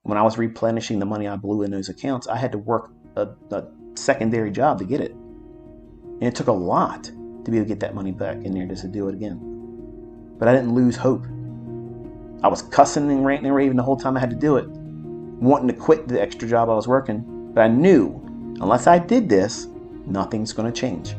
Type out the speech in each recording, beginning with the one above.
When I was replenishing the money I blew in those accounts, I had to work a secondary job to get it. And it took a lot to be able to get that money back in there just to do it again. But I didn't lose hope. I was cussing and ranting and raving the whole time I had to do it, wanting to quit the extra job I was working. But I knew unless I did this, nothing's going to change.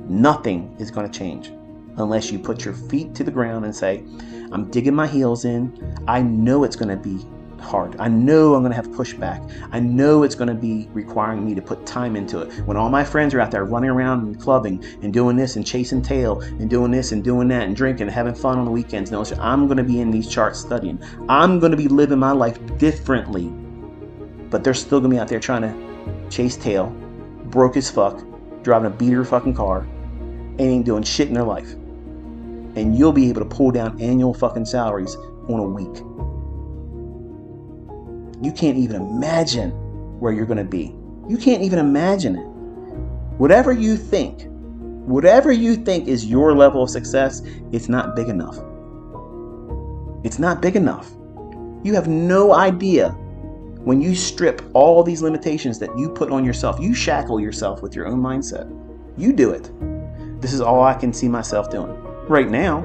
Nothing is going to change unless you put your feet to the ground and say, I'm digging my heels in. I know it's going to be hard. I know I'm going to have pushback. I know it's going to be requiring me to put time into it. When all my friends are out there running around and clubbing and doing this and chasing tail and doing this and doing that and drinking and having fun on the weekends, no, I'm going to be in these charts studying. I'm going to be living my life differently. But they're still going to be out there trying to chase tail, broke as fuck, driving a beater fucking car, and ain't doing shit in their life. And you'll be able to pull down annual fucking salaries on a week. You can't even imagine where you're going to be. You can't even imagine it. Whatever you think is your level of success, it's not big enough. It's not big enough. You have no idea when you strip all these limitations that you put on yourself. You shackle yourself with your own mindset. You do it. This is all I can see myself doing right now.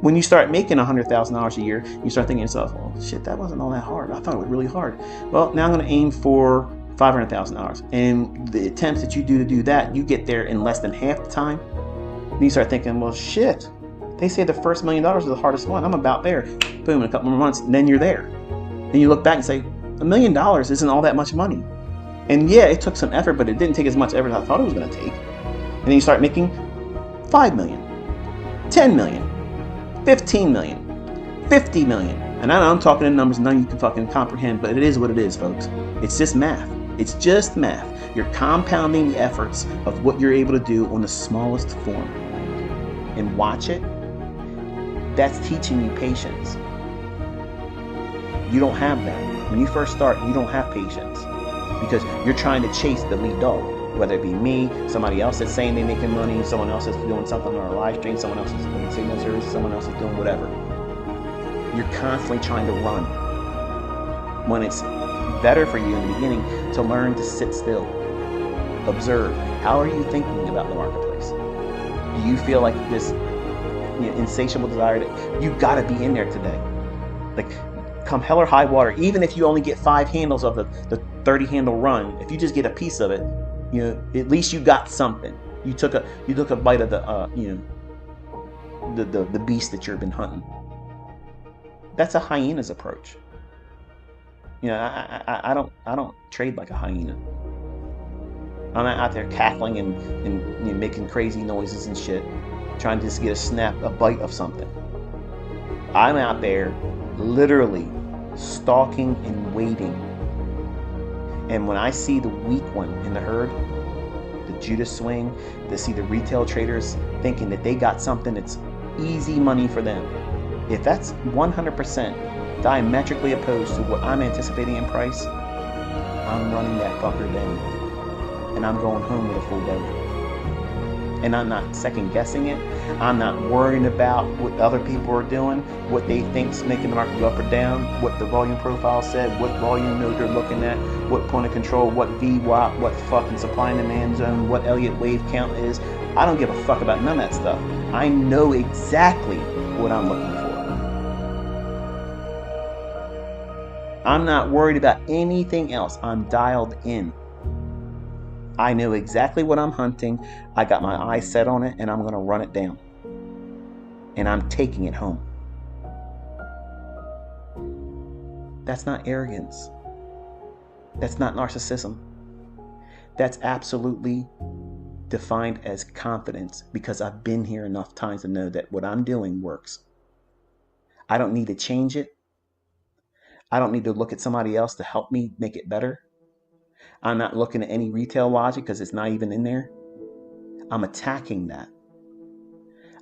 When you start making $100,000 a year, you start thinking to yourself, oh shit, that wasn't all that hard. I thought it was really hard. Well, now I'm going to aim for $500,000. And the attempts that you do to do that, you get there in less than half the time. And you start thinking, well, shit, they say the first $1 million is the hardest one. I'm about there. Boom, in a couple more months, and then you're there. And you look back and say, $1 million isn't all that much money. And yeah, it took some effort, but it didn't take as much effort as I thought it was going to take. And then you start making $5 million, $10 million. 15 million, 50 million. And I know I'm talking in numbers none you can fucking comprehend, but it is what it is, folks. It's just math. It's just math. You're compounding the efforts of what you're able to do on the smallest form. And watch it. That's teaching you patience. You don't have that. When you first start, you don't have patience because you're trying to chase the lead dog. Whether it be me, somebody else that's saying they're making money, someone else is doing something on a live stream, someone else is doing signal service, someone else is doing whatever. You're constantly trying to run. When it's better for you in the beginning to learn to sit still, observe. How are you thinking about the marketplace? Do you feel like this insatiable desire that you got to be in there today? Like, come hell or high water, even if you only get 5 handles of the 30 handle run, if you just get a piece of it, at least you got something. You took a bite of the beast that you've been hunting. That's a hyena's approach. I don't trade like a hyena. I'm not out there cackling and making crazy noises and shit, trying to just get a bite of something. I'm out there literally stalking and waiting. And when I see the weak one in the herd, the Judas swing, to see the retail traders thinking that they got something that's easy money for them, if that's 100% diametrically opposed to what I'm anticipating in price, I'm running that fucker down. And I'm going home with a full belly. And I'm not second guessing it. I'm not worrying about what other people are doing, what they think's making the market go up or down, what the volume profile said, what volume node they're looking at, what point of control, what VWAP, what fucking supply and demand zone, what Elliott wave count is. I don't give a fuck about none of that stuff. I know exactly what I'm looking for. I'm not worried about anything else. I'm dialed in. I know exactly what I'm hunting. I got my eyes set on it, and I'm going to run it down. And I'm taking it home. That's not arrogance. That's not narcissism. That's absolutely defined as confidence, because I've been here enough times to know that what I'm doing works. I don't need to change it. I don't need to look at somebody else to help me make it better. I'm not looking at any retail logic because it's not even in there. I'm attacking that.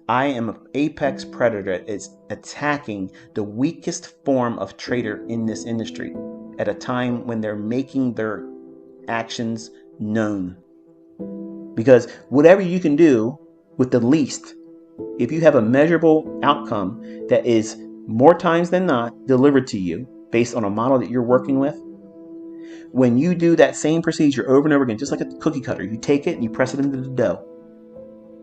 I am an apex predator that is attacking the weakest form of trader in this industry at a time when they're making their actions known. Because whatever you can do with the least, if you have a measurable outcome that is more times than not delivered to you based on a model that you're working with, when you do that same procedure over and over again, just like a cookie cutter, you take it and you press it into the dough.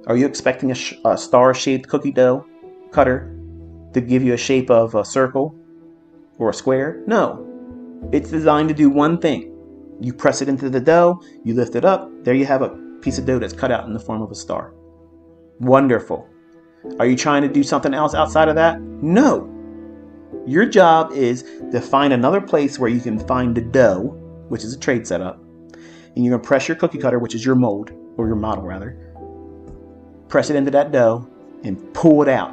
Are you expecting a star-shaped cookie dough cutter to give you a shape of a circle or a square? No. It's designed to do one thing. You press it into the dough, you lift it up, there you have a piece of dough that's cut out in the form of a star. Wonderful. Are you trying to do something else outside of that? No. Your job is to find another place where you can find the dough, which is a trade setup, and you're going to press your cookie cutter, which is your mold, or your model rather, press it into that dough and pull it out.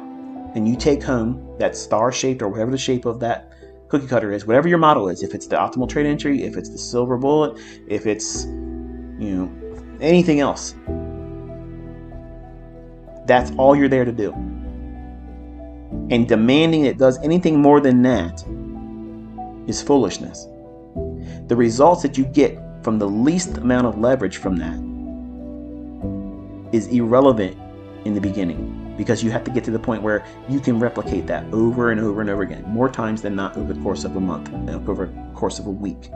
And you take home that star-shaped or whatever the shape of that cookie cutter is, whatever your model is, if it's the optimal trade entry, if it's the silver bullet, if it's, anything else. That's all you're there to do. And demanding it does anything more than that is foolishness. The results that you get from the least amount of leverage from that is irrelevant in the beginning, because you have to get to the point where you can replicate that over and over and over again, more times than not over the course of a month, over the course of a week.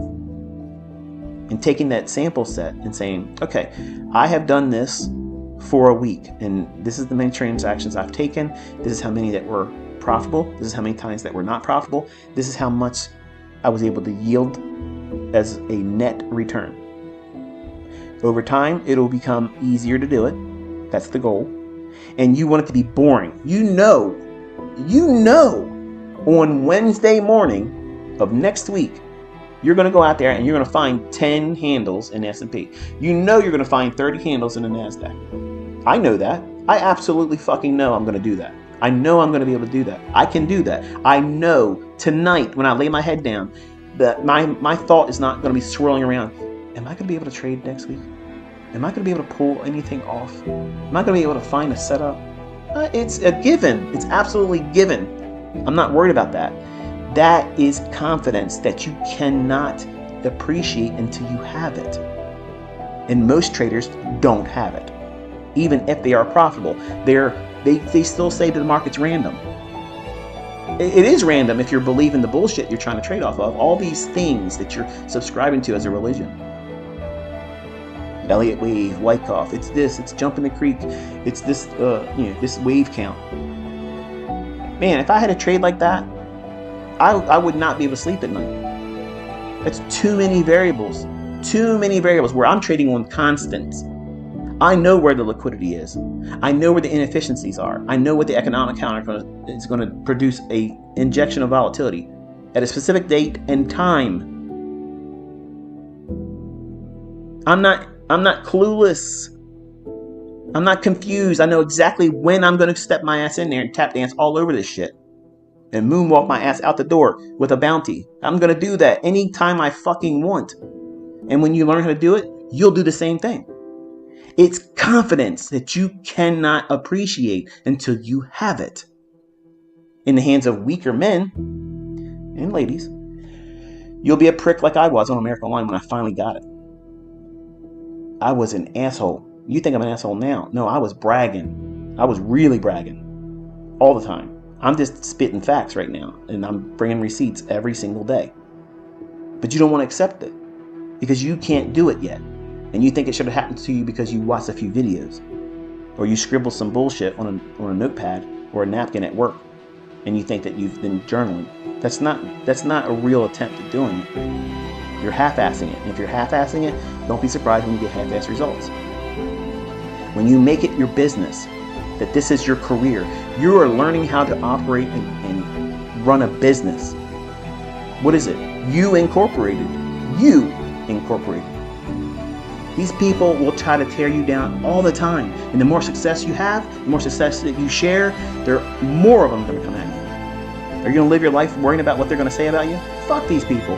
And taking that sample set and saying, okay, I have done this for a week, and this is the many transactions I've taken. This is how many that were profitable. This is how many times that were not profitable. This is how much I was able to yield as a net return. Over time, it'll become easier to do it. That's the goal. And you want it to be boring. You know, on Wednesday morning of next week, you're going to go out there and you're going to find 10 handles in S&P. You know you're going to find 30 handles in the NASDAQ. I know that. I absolutely fucking know I'm going to do that. I know I'm going to be able to do that. I can do that. I know tonight when I lay my head down that my thought is not going to be swirling around. Am I going to be able to trade next week? Am I going to be able to pull anything off? Am I going to be able to find a setup? It's a given. It's absolutely given. I'm not worried about that. That is confidence that you cannot appreciate until you have it. And most traders don't have it. Even if they are profitable, they still say that the market's random. It is random if you're believing the bullshit you're trying to trade off of. All these things that you're subscribing to as a religion. Elliott wave, Wyckoff, it's this, it's jumping the creek, it's this, this wave count. Man, if I had a trade like that, I would not be able to sleep at night. That's too many variables where I'm trading on constants. I know where the liquidity is. I know where the inefficiencies are. I know what the economic counter is going to produce a injection of volatility at a specific date and time. I'm not clueless. I'm not confused. I know exactly when I'm going to step my ass in there and tap dance all over this shit and moonwalk my ass out the door with a bounty. I'm going to do that anytime I fucking want. And when you learn how to do it, you'll do the same thing. It's confidence that you cannot appreciate until you have it. In the hands of weaker men and ladies, you'll be a prick like I was on American Online when I finally got it. I was an asshole. You think I'm an asshole now? No, I was bragging. I was really bragging all the time. I'm just spitting facts right now, and I'm bringing receipts every single day. But you don't want to accept it because you can't do it yet. And you think it should have happened to you because you watched a few videos, or you scribbled some bullshit on a notepad or a napkin at work, and you think that you've been journaling. That's not a real attempt at doing it. You're half-assing it. And if you're half-assing it, don't be surprised when you get half-assed results. When you make it your business, that this is your career, you are learning how to operate and run a business. What is it? You Incorporated. You Incorporated. These people will try to tear you down all the time. And the more success you have, the more success that you share, there are more of them going to come at you. Are you going to live your life worrying about what they're going to say about you? Fuck these people.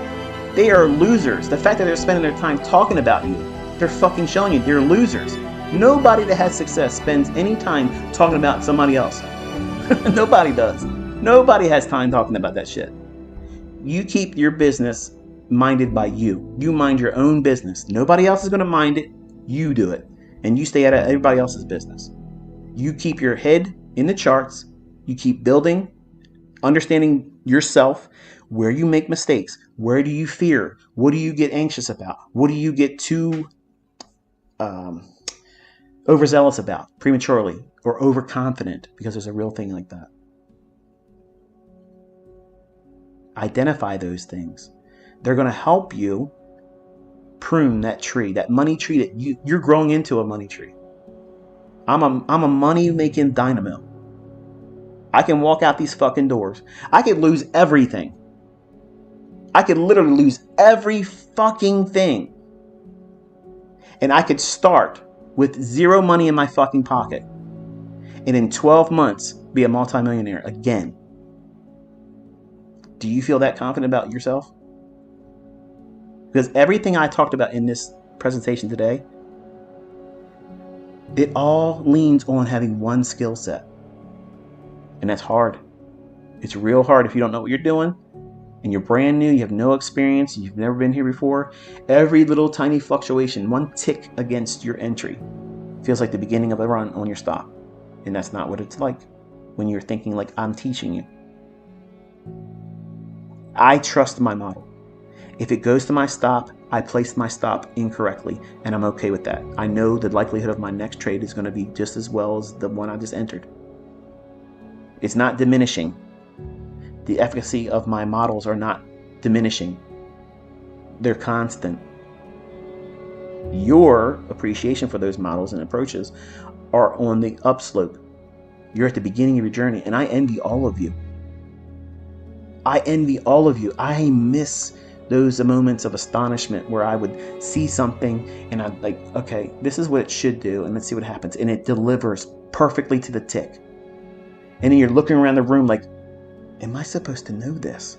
They are losers. The fact that they're spending their time talking about you, they're fucking showing you they're losers. Nobody that has success spends any time talking about somebody else. Nobody does. Nobody has time talking about that shit. You keep your business minded by you. You mind your own business. Nobody else is going to mind it. You do it. And you stay out of everybody else's business. You keep your head in the charts. You keep building, understanding yourself, where you make mistakes, where do you fear, what do you get anxious about, what do you get too overzealous about prematurely or overconfident, because there's a real thing like that. Identify those things. They're going to help you prune that tree, that money tree that you're growing into a money tree. I'm a money making dynamo. I can walk out these fucking doors. I could lose everything. I could literally lose every fucking thing. And I could start with zero money in my fucking pocket. And in 12 months, be a multimillionaire again. Do you feel that confident about yourself? Because everything I talked about in this presentation today, it all leans on having one skill set. And that's hard. It's real hard if you don't know what you're doing and you're brand new, you have no experience, you've never been here before. Every little tiny fluctuation, one tick against your entry, feels like the beginning of a run on your stop. And that's not what it's like when you're thinking like I'm teaching you. I trust my model. If it goes to my stop, I placed my stop incorrectly, and I'm okay with that. I know the likelihood of my next trade is going to be just as well as the one I just entered. It's not diminishing. The efficacy of my models are not diminishing. They're constant. Your appreciation for those models and approaches are on the upslope. You're at the beginning of your journey, and I envy all of you. I envy all of you. I miss those moments of astonishment where I would see something and I'd like, okay, this is what it should do, and let's see what happens. And it delivers perfectly to the tick. And then you're looking around the room like, am I supposed to know this?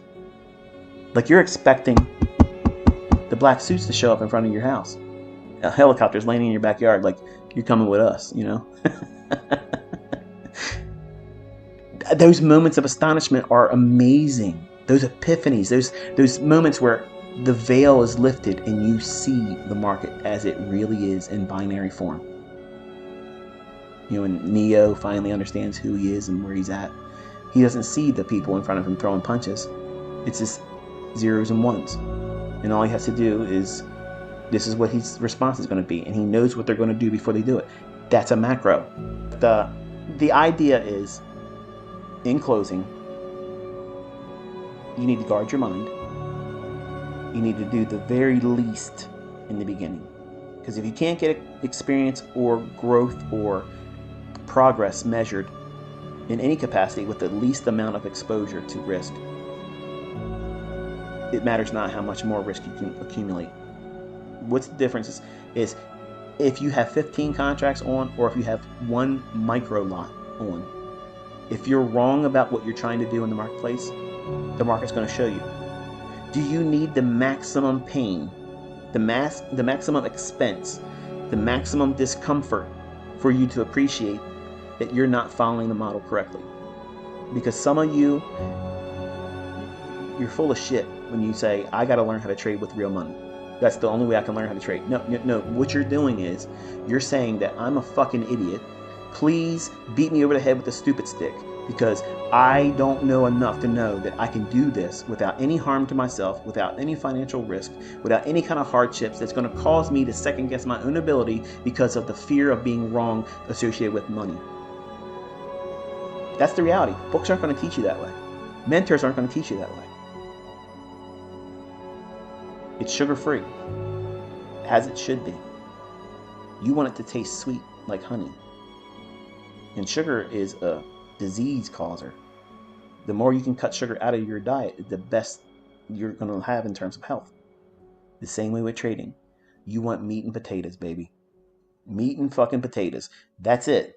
Like you're expecting the black suits to show up in front of your house. A helicopter's landing in your backyard like, you're coming with us, you know? Those moments of astonishment are amazing. Those epiphanies, those moments where the veil is lifted and you see the market as it really is in binary form. You know, when Neo finally understands who he is and where he's at, he doesn't see the people in front of him throwing punches. It's just zeros and ones. And all he has to do is, this is what his response is going to be. And he knows what they're going to do before they do it. That's a macro. The idea is, in closing, you need to guard your mind. You need to do the very least in the beginning. Because if you can't get experience or growth or progress measured in any capacity with the least amount of exposure to risk, it matters not how much more risk you can accumulate. What's the difference is if you have 15 contracts on or if you have one micro lot on. If you're wrong about what you're trying to do in the marketplace, the market's going to show you. Do you need the maximum pain, the maximum expense, the maximum discomfort for you to appreciate that you're not following the model correctly? Because some of you, you're full of shit when you say, I got to learn how to trade with real money. That's the only way I can learn how to trade. No. What you're doing is you're saying that I'm a fucking idiot. Please beat me over the head with a stupid stick because I don't know enough to know that I can do this without any harm to myself, without any financial risk, without any kind of hardships that's going to cause me to second guess my own ability because of the fear of being wrong associated with money. That's the reality. Books aren't going to teach you that way. Mentors aren't going to teach you that way. It's sugar-free, as it should be. You want it to taste sweet like honey. And sugar is a disease causer. The more you can cut sugar out of your diet, the best you're going to have in terms of health. The same way with trading. You want meat and potatoes, baby. Meat and fucking potatoes. That's it.